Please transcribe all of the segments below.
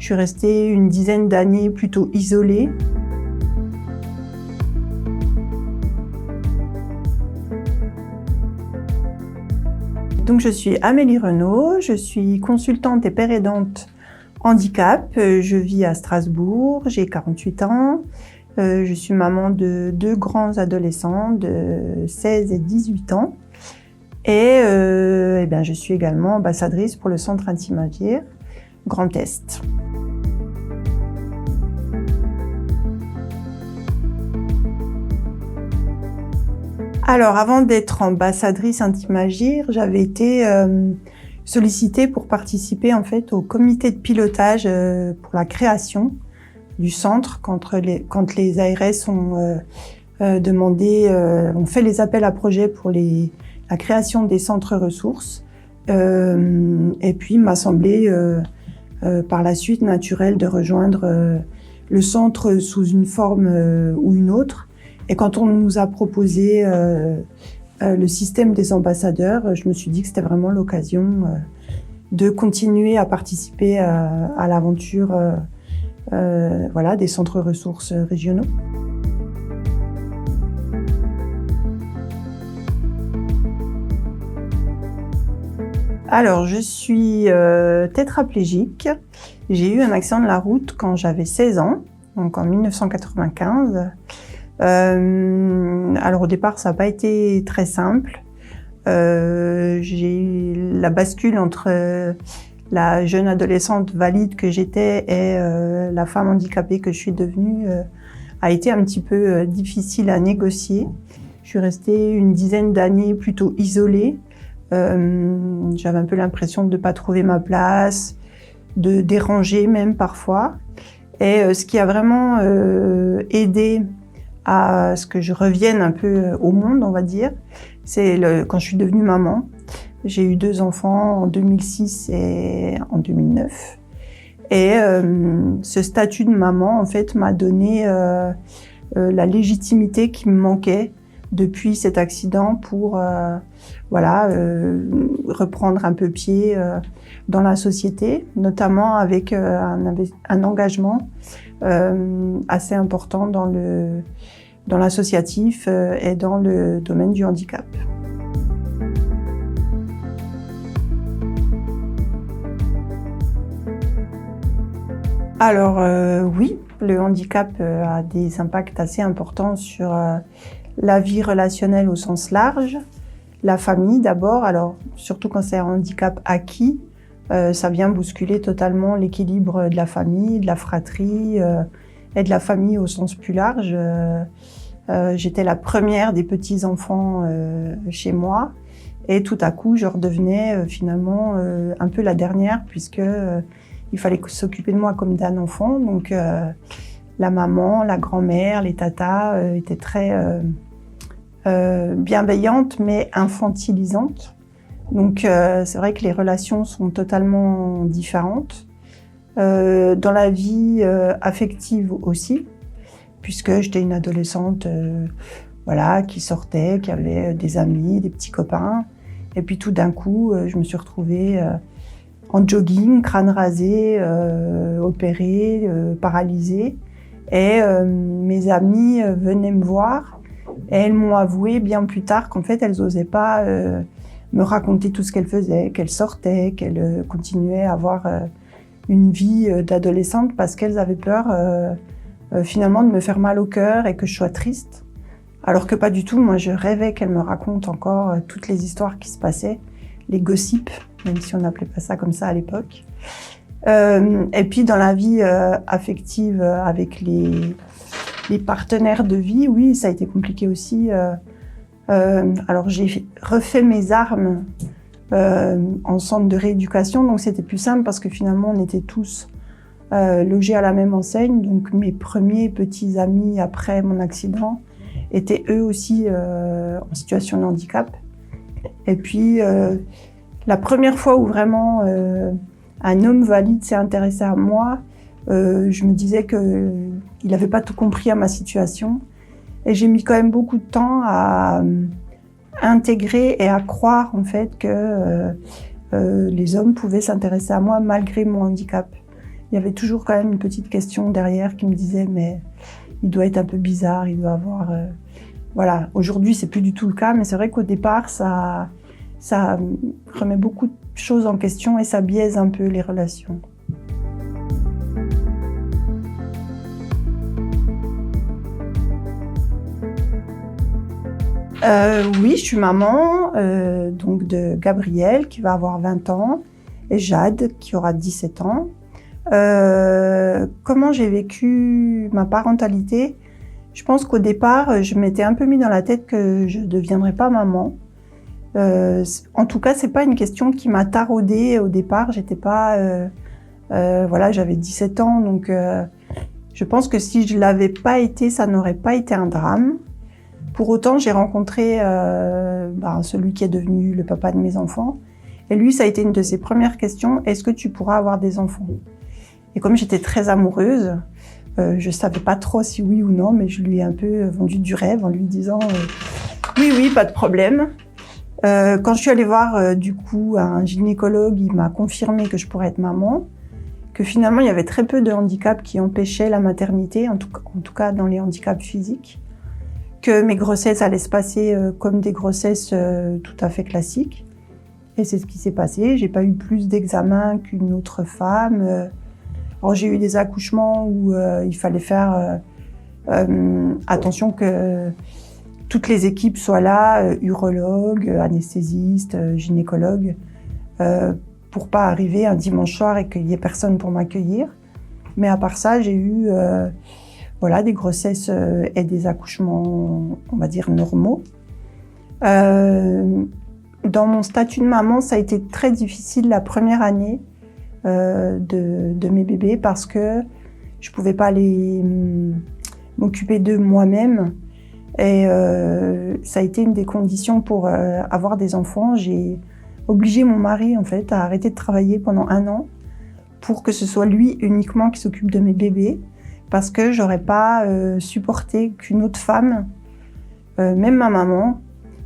Je suis restée une dizaine d'années plutôt isolée. Donc je suis Amélie Renaud, je suis consultante et père aidante handicap. Je vis à Strasbourg, j'ai 48 ans. Je suis maman de 2 grands adolescents de 16 et 18 ans. Et je suis également ambassadrice pour le Centre Intime Agir Grand Est. Alors, avant d'être ambassadrice Intime Agir, j'avais été sollicitée pour participer en fait au comité de pilotage pour la création du centre quand les ARS ont ont fait les appels à projets pour la création des centres ressources. Et puis, il m'a semblé par la suite naturel de rejoindre le centre sous une forme ou une autre. Et quand on nous a proposé le système des ambassadeurs, je me suis dit que c'était vraiment l'occasion de continuer à participer à l'aventure des centres ressources régionaux. Alors, je suis tétraplégique. J'ai eu un accident de la route quand j'avais 16 ans, donc en 1995. Alors au départ, ça n'a pas été très simple. J'ai eu la bascule entre la jeune adolescente valide que j'étais et la femme handicapée que je suis devenue a été un petit peu difficile à négocier. Je suis restée une dizaine d'années plutôt isolée. J'avais un peu l'impression de ne pas trouver ma place, de déranger même parfois. Et ce qui a vraiment aidé à ce que je revienne un peu au monde, on va dire, c'est quand je suis devenue maman. J'ai eu 2 enfants en 2006 et en 2009. Et ce statut de maman, en fait, m'a donné la légitimité qui me manquait depuis cet accident pour reprendre un peu pied dans la société, notamment avec un engagement assez important dans l'associatif et dans le domaine du handicap. Alors oui, le handicap a des impacts assez importants sur la vie relationnelle au sens large, la famille d'abord, alors surtout quand c'est un handicap acquis, ça vient bousculer totalement l'équilibre de la famille, de la fratrie et de la famille au sens plus large. J'étais la première des petits-enfants chez moi et tout à coup je redevenais finalement un peu la dernière puisque il fallait s'occuper de moi comme d'un enfant. Donc la maman, la grand-mère, les tatas étaient très bienveillantes mais infantilisantes. Donc c'est vrai que les relations sont totalement différentes. Dans la vie affective aussi, puisque j'étais une adolescente qui sortait, qui avait des amis, des petits copains. Et puis tout d'un coup, je me suis retrouvée en jogging, crâne rasé, opérée, paralysée. Et mes amies venaient me voir et elles m'ont avoué bien plus tard qu'en fait, elles n'osaient pas me raconter tout ce qu'elles faisaient, qu'elles sortaient, qu'elles continuaient à avoir une vie d'adolescente parce qu'elles avaient peur finalement de me faire mal au cœur et que je sois triste. Alors que pas du tout, moi je rêvais qu'elles me racontent encore toutes les histoires qui se passaient, les gossips, même si on n'appelait pas ça comme ça à l'époque. Et puis dans la vie affective avec les partenaires de vie, oui, ça a été compliqué aussi. Alors j'ai refait mes armes en centre de rééducation, donc c'était plus simple parce que finalement on était tous logés à la même enseigne. Donc mes premiers petits amis après mon accident étaient eux aussi en situation de handicap. Et puis la première fois où vraiment un homme valide s'est intéressé à moi, je me disais qu'il n'avait pas tout compris à ma situation. Et j'ai mis quand même beaucoup de temps à intégrer et à croire en fait que les hommes pouvaient s'intéresser à moi malgré mon handicap. il y avait toujours quand même une petite question derrière qui me disait mais il doit être un peu bizarre, il doit avoir... Voilà, aujourd'hui c'est plus du tout le cas, mais c'est vrai qu'au départ ça remet beaucoup de choses en question et ça biaise un peu les relations. Oui, je suis maman donc de Gabriel qui va avoir 20 ans et Jade qui aura 17 ans. Comment j'ai vécu ma parentalité? Je pense qu'au départ, je m'étais un peu mis dans la tête que je ne deviendrais pas maman. En tout cas, c'est pas une question qui m'a taraudée au départ. J'étais pas, voilà, j'avais 17 ans, donc je pense que si je l'avais pas été, ça n'aurait pas été un drame. Pour autant, j'ai rencontré celui qui est devenu le papa de mes enfants. Et lui, ça a été une de ses premières questions. Est-ce que tu pourras avoir des enfants? Et comme j'étais très amoureuse, je savais pas trop si oui ou non, mais je lui ai un peu vendu du rêve en lui disant oui, pas de problème. Quand je suis allée voir du coup un gynécologue, il m'a confirmé que je pourrais être maman, que finalement il y avait très peu de handicaps qui empêchaient la maternité, en tout cas dans les handicaps physiques, que mes grossesses allaient se passer comme des grossesses tout à fait classiques. Et c'est ce qui s'est passé. J'ai pas eu plus d'examens qu'une autre femme. Alors, j'ai eu des accouchements où il fallait faire attention que toutes les équipes soient là, urologues, anesthésistes, gynécologues, pour pas arriver un dimanche soir et qu'il y ait personne pour m'accueillir. Mais à part ça, j'ai eu des grossesses et des accouchements, on va dire, normaux. Dans mon statut de maman, ça a été très difficile la première année de mes bébés parce que je pouvais pas m'occuper d'eux moi-même. Et ça a été une des conditions pour avoir des enfants. J'ai obligé mon mari en fait à arrêter de travailler pendant 1 an pour que ce soit lui uniquement qui s'occupe de mes bébés, parce que j'aurais pas supporté qu'une autre femme, même ma maman,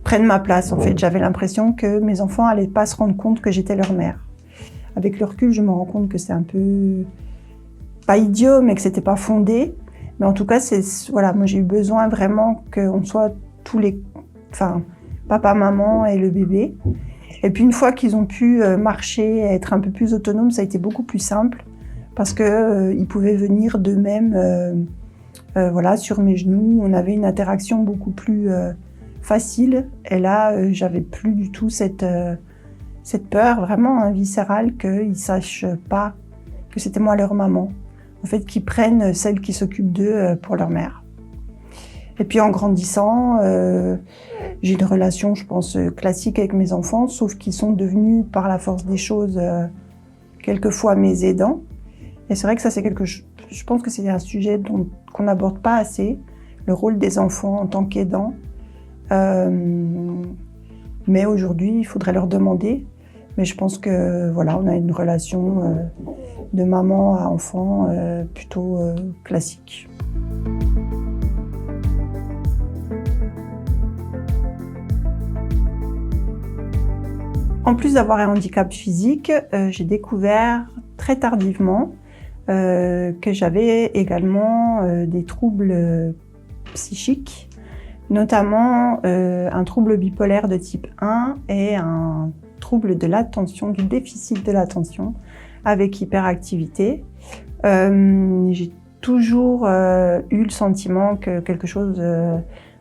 prenne ma place. En fait, j'avais l'impression que mes enfants allaient pas se rendre compte que j'étais leur mère. Avec le recul, je me rends compte que c'est un peu pas idiot, mais que c'était pas fondé. Mais en tout cas, moi j'ai eu besoin vraiment qu'on soit papa, maman et le bébé. Et puis une fois qu'ils ont pu marcher, être un peu plus autonomes, ça a été beaucoup plus simple parce que ils pouvaient venir d'eux-mêmes, sur mes genoux. On avait une interaction beaucoup plus facile. Et là, j'avais plus du tout cette peur vraiment viscérale qu'ils sachent pas que c'était moi leur maman. En fait, qu'ils prennent celle qui s'occupe d'eux pour leur mère. Et puis en grandissant, j'ai une relation, je pense, classique avec mes enfants, sauf qu'ils sont devenus, par la force des choses, quelquefois mes aidants. Et c'est vrai que ça, c'est je pense que c'est un sujet qu'on n'aborde pas assez, le rôle des enfants en tant qu'aidants. Mais aujourd'hui, il faudrait leur demander. Mais je pense que on a une relation de maman à enfant plutôt classique. En plus d'avoir un handicap physique, j'ai découvert très tardivement que j'avais également des troubles psychiques, notamment un trouble bipolaire de type 1 et un trouble de l'attention, du déficit de l'attention avec hyperactivité. J'ai toujours eu le sentiment que quelque chose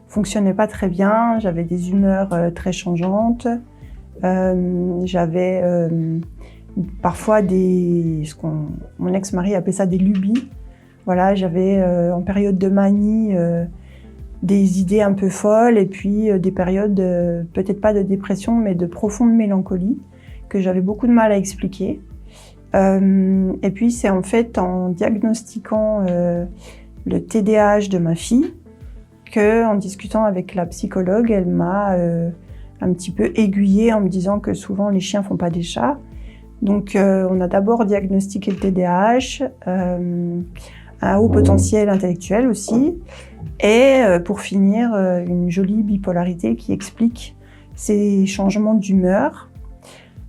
fonctionnait pas très bien. J'avais des humeurs très changeantes. J'avais parfois mon ex-mari appelait ça des lubies. Voilà, j'avais en période de manie des idées un peu folles et puis des périodes peut-être pas de dépression mais de profonde mélancolie que j'avais beaucoup de mal à expliquer. Et puis c'est en fait en diagnostiquant le TDAH de ma fille que, en discutant avec la psychologue, elle m'a un petit peu aiguillée en me disant que souvent les chiens font pas des chats. Donc on a d'abord diagnostiqué le TDAH, un haut potentiel intellectuel aussi, et pour finir une jolie bipolarité qui explique ces changements d'humeur.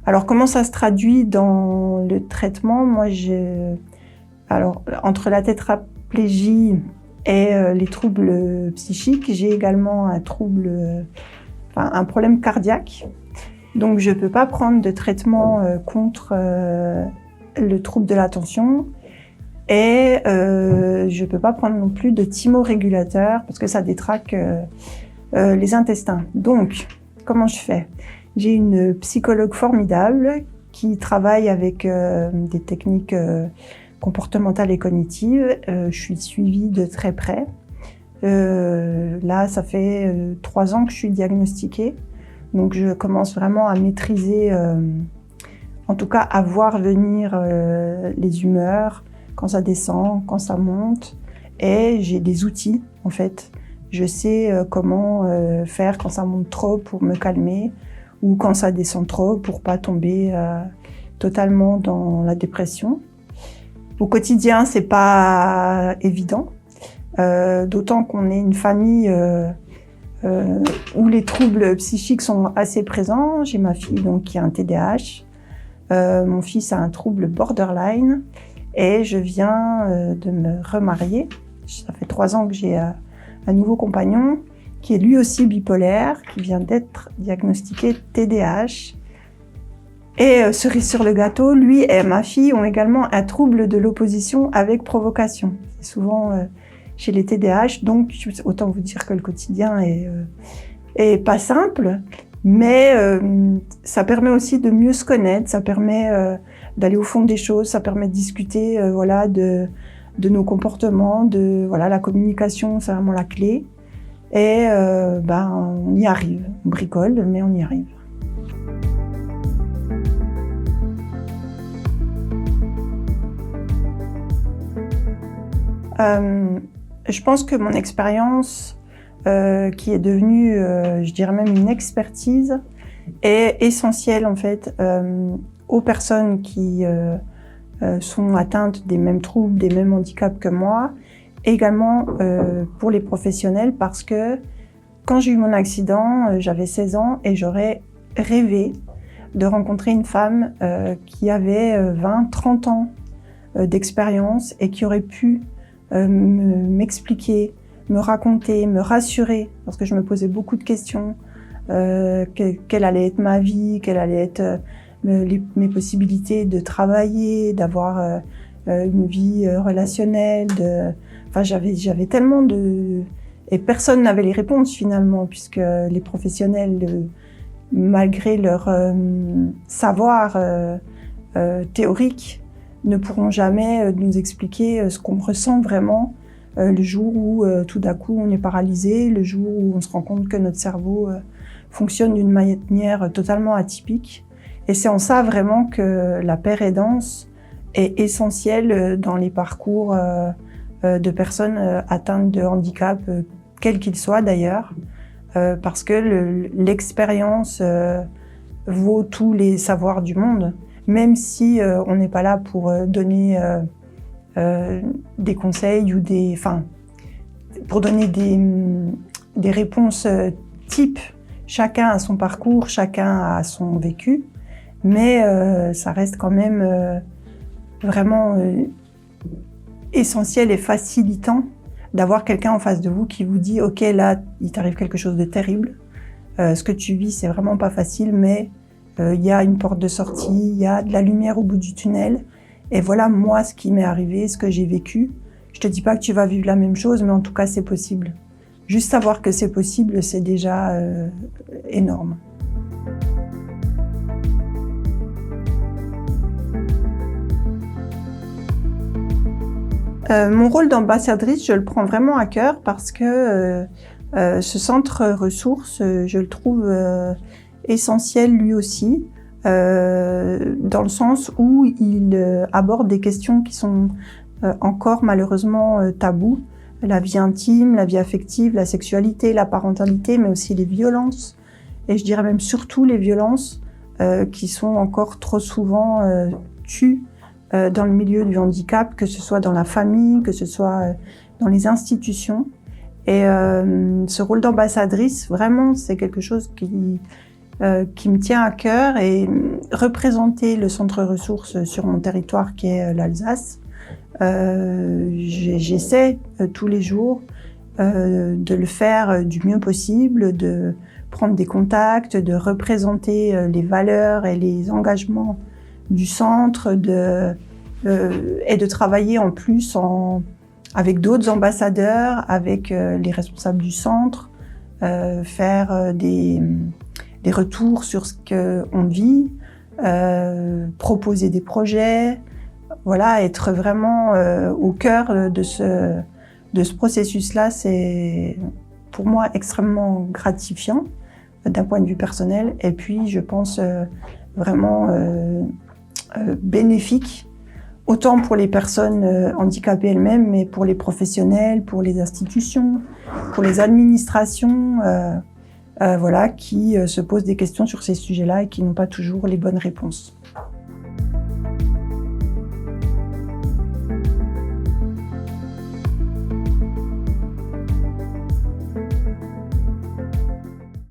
Alors comment ça se traduit dans le traitement? Moi Alors, entre la tétraplégie et les troubles psychiques, j'ai également un problème cardiaque. Donc, je ne peux pas prendre de traitement contre le trouble de l'attention et je ne peux pas prendre non plus de thymorégulateur parce que ça détraque les intestins. Donc, comment je fais? J'ai une psychologue formidable qui travaille avec des techniques comportementales et cognitives. Je suis suivie de très près. Là, ça fait 3 ans que je suis diagnostiquée. Donc, je commence vraiment à maîtriser, en tout cas, à voir venir les humeurs, quand ça descend, quand ça monte. Et j'ai des outils, en fait. Je sais comment faire quand ça monte trop pour me calmer ou quand ça descend trop pour pas tomber totalement dans la dépression. Au quotidien, c'est pas évident, d'autant qu'on est une famille où les troubles psychiques sont assez présents. J'ai ma fille donc qui a un TDAH, mon fils a un trouble borderline et je viens de me remarier. Ça fait 3 ans que j'ai un nouveau compagnon qui est lui aussi bipolaire, qui vient d'être diagnostiqué TDAH. Et cerise sur le gâteau, lui et ma fille ont également un trouble de l'opposition avec provocation. C'est souvent chez les TDAH, donc autant vous dire que le quotidien est pas simple, mais ça permet aussi de mieux se connaître, ça permet d'aller au fond des choses, ça permet de discuter de nos comportements, la communication, c'est vraiment la clé. Et on y arrive, on bricole, mais on y arrive. Je pense que mon expérience, qui est devenue, je dirais même une expertise, est essentielle en fait aux personnes qui sont atteintes des mêmes troubles, des mêmes handicaps que moi, également pour les professionnels parce que quand j'ai eu mon accident, j'avais 16 ans et j'aurais rêvé de rencontrer une femme qui avait 20-30 ans d'expérience et qui aurait pu m'expliquer, me raconter, me rassurer, parce que je me posais beaucoup de questions, quelle allait être ma vie, quelle allait être mes possibilités de travailler, d'avoir une vie relationnelle, j'avais tellement et personne n'avait les réponses finalement, puisque les professionnels, malgré leur savoir théorique, ne pourront jamais nous expliquer ce qu'on ressent vraiment le jour où tout d'un coup on est paralysé, le jour où on se rend compte que notre cerveau fonctionne d'une manière totalement atypique. Et c'est en ça vraiment que la paire aidance est essentielle dans les parcours de personnes atteintes de handicap, quel qu'il soit d'ailleurs, parce que l'expérience vaut tous les savoirs du monde. Même si on n'est pas là pour donner des conseils ou pour donner des réponses types. Chacun a son parcours, chacun a son vécu, mais ça reste quand même vraiment essentiel et facilitant d'avoir quelqu'un en face de vous qui vous dit « Ok, là, il t'arrive quelque chose de terrible. Ce que tu vis, c'est vraiment pas facile, mais il y a une porte de sortie, il y a de la lumière au bout du tunnel. Et voilà, moi, ce qui m'est arrivé, ce que j'ai vécu. Je te dis pas que tu vas vivre la même chose, mais en tout cas, c'est possible. Juste savoir que c'est possible, c'est déjà énorme. » Mon rôle d'ambassadrice, je le prends vraiment à cœur parce que ce centre ressources, je le trouve essentiel lui aussi, dans le sens où il aborde des questions qui sont encore malheureusement tabous. La vie intime, la vie affective, la sexualité, la parentalité, mais aussi les violences. Et je dirais même surtout les violences qui sont encore trop souvent tues dans le milieu du handicap, que ce soit dans la famille, que ce soit dans les institutions. Et ce rôle d'ambassadrice, vraiment, c'est quelque chose qui me tient à cœur, et représenter le centre ressources sur mon territoire qui est l'Alsace, J'essaie tous les jours de le faire du mieux possible, de prendre des contacts, de représenter les valeurs et les engagements du centre, et de travailler en plus avec d'autres ambassadeurs, avec les responsables du centre, faire des retours sur ce qu'on vit, proposer des projets, voilà, être vraiment au cœur de ce processus-là. C'est pour moi extrêmement gratifiant d'un point de vue personnel, et puis je pense vraiment bénéfique, autant pour les personnes handicapées elles-mêmes, mais pour les professionnels, pour les institutions, pour les administrations, voilà, qui se posent des questions sur ces sujets-là et qui n'ont pas toujours les bonnes réponses.